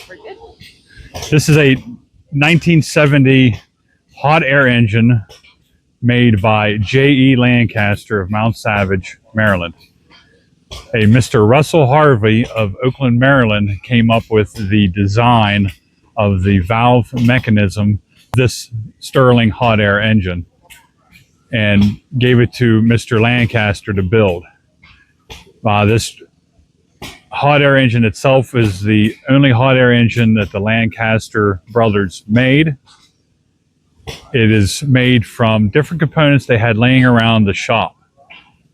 We're good. This is a 1970 hot air engine made by J. E. Lancaster of Mount Savage, Maryland. A Mr. Russell Harvey of Oakland, Maryland came up with the design of the valve mechanism, this Stirling hot air engine, and gave it to Mr. Lancaster to build. This hot air engine itself is the only hot air engine that the Lancaster brothers made. It is made from different components they had laying around the shop.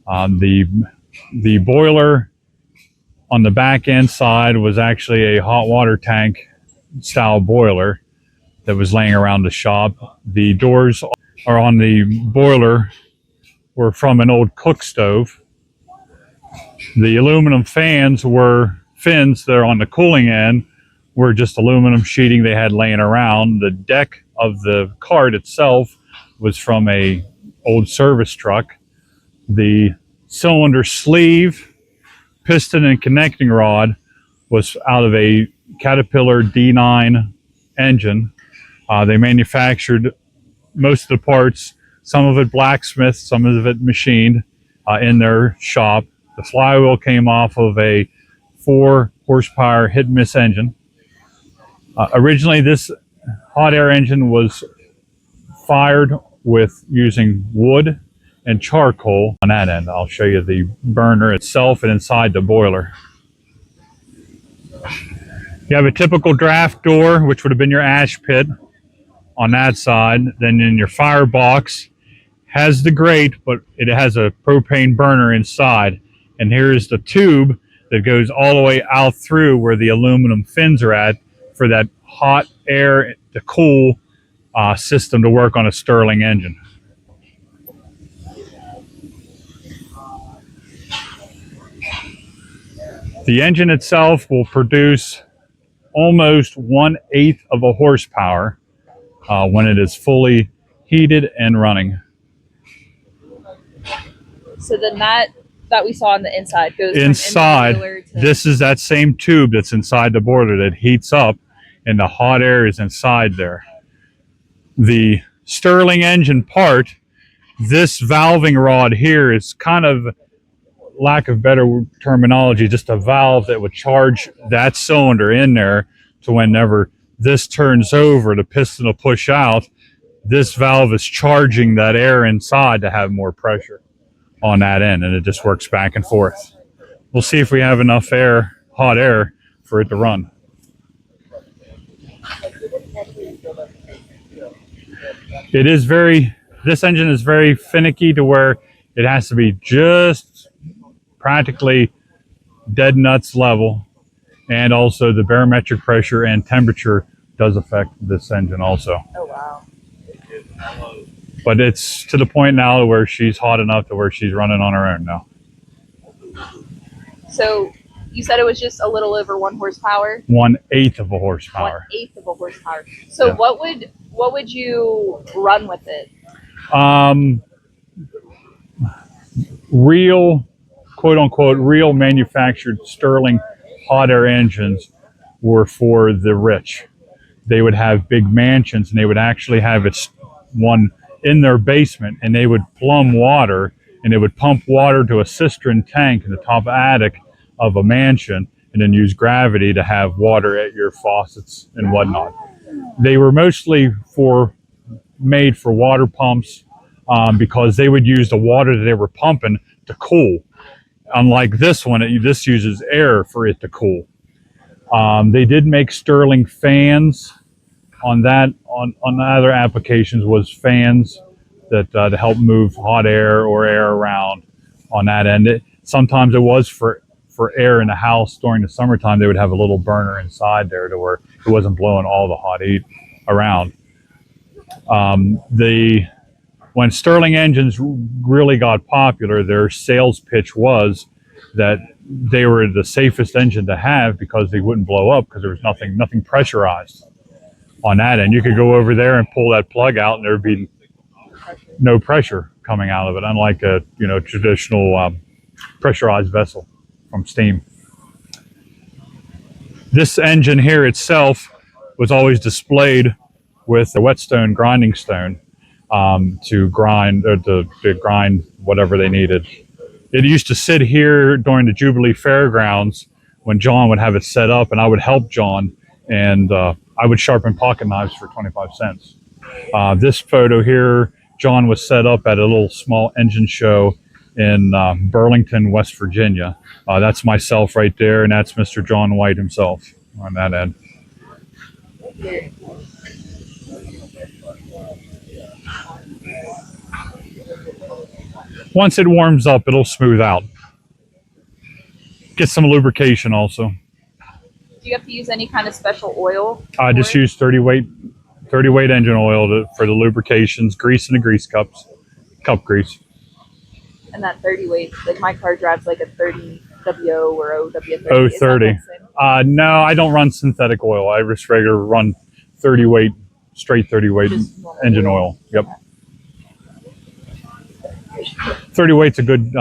The boiler on the back end side was actually a hot water tank style boiler that was laying around the shop. The doors are on the boiler were from an old cook stove. The aluminum fins that are on the cooling end were just aluminum sheeting they had laying around. The deck of the cart itself was from a old service truck. The cylinder sleeve, piston, and connecting rod was out of a Caterpillar D9 engine. They manufactured most of the parts, some of it blacksmith, some of it machined in their shop. The flywheel came off of a 4 horsepower hit and miss engine. Originally, this hot air engine was fired with using wood and charcoal on that end. I'll show you the burner itself and inside the boiler. You have a typical draft door, which would have been your ash pit on that side. Then in your firebox has the grate, but it has a propane burner inside. And here's the tube that goes all the way out through where the aluminum fins are at for that hot air to cool system to work on a Stirling engine. The engine itself will produce almost 1/8 of a horsepower when it is fully heated and running. So then that we saw on the inside goes inside. From in the this is that same tube that's inside the boiler that heats up, and the hot air is inside there. The Stirling engine part, this valving rod here is kind of, lack of better terminology, just a valve that would charge that cylinder in there, to whenever this turns over, the piston will push out. This valve is charging that air inside to have more pressure on that end, and it just works back and forth. We'll see if we have enough air, hot air, for it to run. This engine is very finicky to where it has to be just practically dead nuts level, and also the barometric pressure and temperature does affect this engine also. Oh wow. But it's to the point now where she's hot enough to where she's running on her own now. So you said it was just a little over 1 horsepower? 1/8 of a horsepower. 1/8 of a horsepower. So yeah. What would you run with it? Real, quote unquote, real manufactured Stirling hot air engines were for the rich. They would have big mansions, and they would actually have one in their basement, and they would plumb water, and they would pump water to a cistern tank in the top attic of a mansion, and then use gravity to have water at your faucets and whatnot. They were mostly made for water pumps, because they would use the water that they were pumping to cool. Unlike this one, this uses air for it to cool. They did make Stirling fans. On the other applications was fans that to help move hot air or air around on that end. Sometimes it was for air in the house during the summertime. They would have a little burner inside there to where it wasn't blowing all the hot heat around. When Stirling engines really got popular, their sales pitch was that they were the safest engine to have because they wouldn't blow up, because there was nothing pressurized on that end. You could go over there and pull that plug out, and there'd be no pressure coming out of it, unlike a traditional pressurized vessel from steam. This engine here itself was always displayed with a whetstone grinding stone to grind or to grind whatever they needed. It used to sit here during the Jubilee Fairgrounds when John would have it set up, and I would help John, and I would sharpen pocket knives for 25 cents. This photo here, John was set up at a little small engine show in Burlington, West Virginia. That's myself right there, and that's Mr. John White himself on that end. Once it warms up, it'll smooth out. Get some lubrication also. Do you have to use any kind of special oil? I just use 30 weight engine oil for the lubrications, grease in the grease cups, cup grease. And that 30 weight, like my car drives like a 30 WO or OW30. Oh, no, I don't run synthetic oil. I just regular run 30 weight, straight 30 weight engine oil. Yep. 30 weight's a good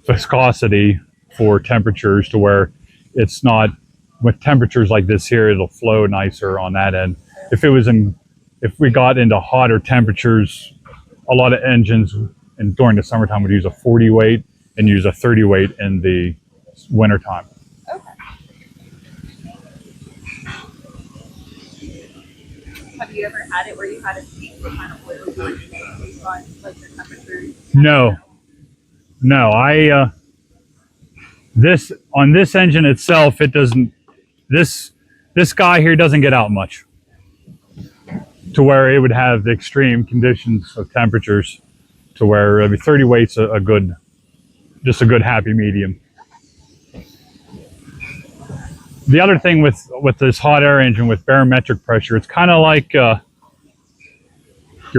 viscosity for temperatures to where it's not, with temperatures like this here, it'll flow nicer on that end. If we got into hotter temperatures, a lot of engines and during the summertime would use a 40 weight and use a 30 weight in the wintertime. Okay. Have you ever had it where you had to see what kind of oil you were using based on like the temperature? No. This on this engine itself, it doesn't. This guy here doesn't get out much, to where it would have the extreme conditions of temperatures, to where 30 weight's a good happy medium. The other thing with this hot air engine with barometric pressure, it's kind of like your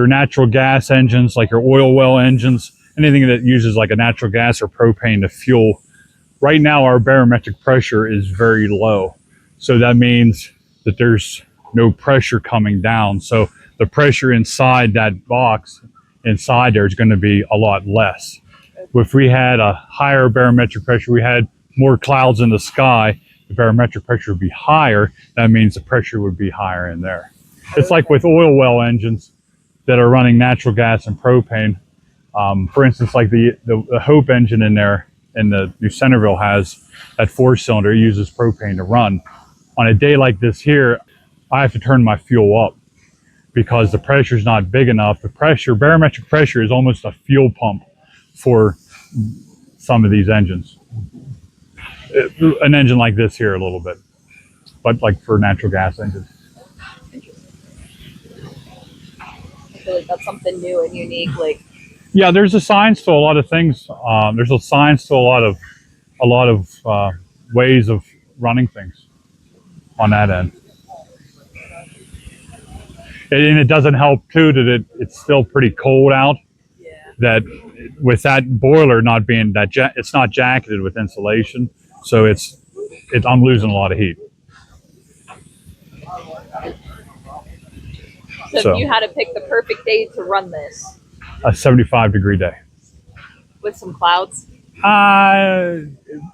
natural gas engines, like your oil well engines, anything that uses like a natural gas or propane to fuel. Right now, our barometric pressure is very low. So that means that there's no pressure coming down. So the pressure inside that box, inside there, is going to be a lot less. If we had a higher barometric pressure, we had more clouds in the sky, the barometric pressure would be higher. That means the pressure would be higher in there. It's like with oil well engines that are running natural gas and propane. For instance, like the Hope engine in there in the New Centerville has that 4-cylinder, uses propane to run. On a day like this here, I have to turn my fuel up because the pressure is not big enough. The barometric pressure is almost a fuel pump for some of these engines. An engine like this here a little bit, but like for natural gas engines. I feel like that's something new and unique. Like, yeah, there's a science to a lot of things. There's a science to a lot of ways of running things on that end. And it doesn't help too that it's still pretty cold out. yeah. That with that boiler not being it's not jacketed with insulation, so I'm losing a lot of heat. So if you had to pick the perfect day to run this, A 75-degree day. with some clouds.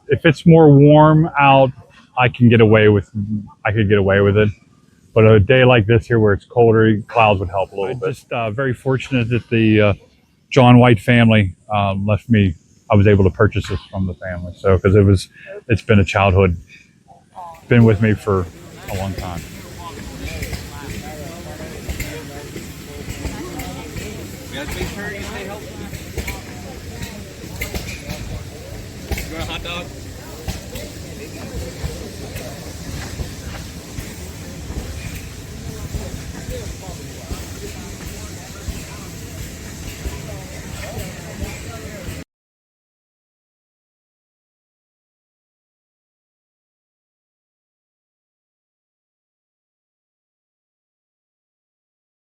If it's more warm out, I could get away with it. But a day like this here where it's colder, clouds would help a little bit. Just very fortunate that the John White family left me. I was able to purchase this from the family. So because it's been a childhood, been with me for a long time. You guys make sure you stay healthy. You want a hot dog?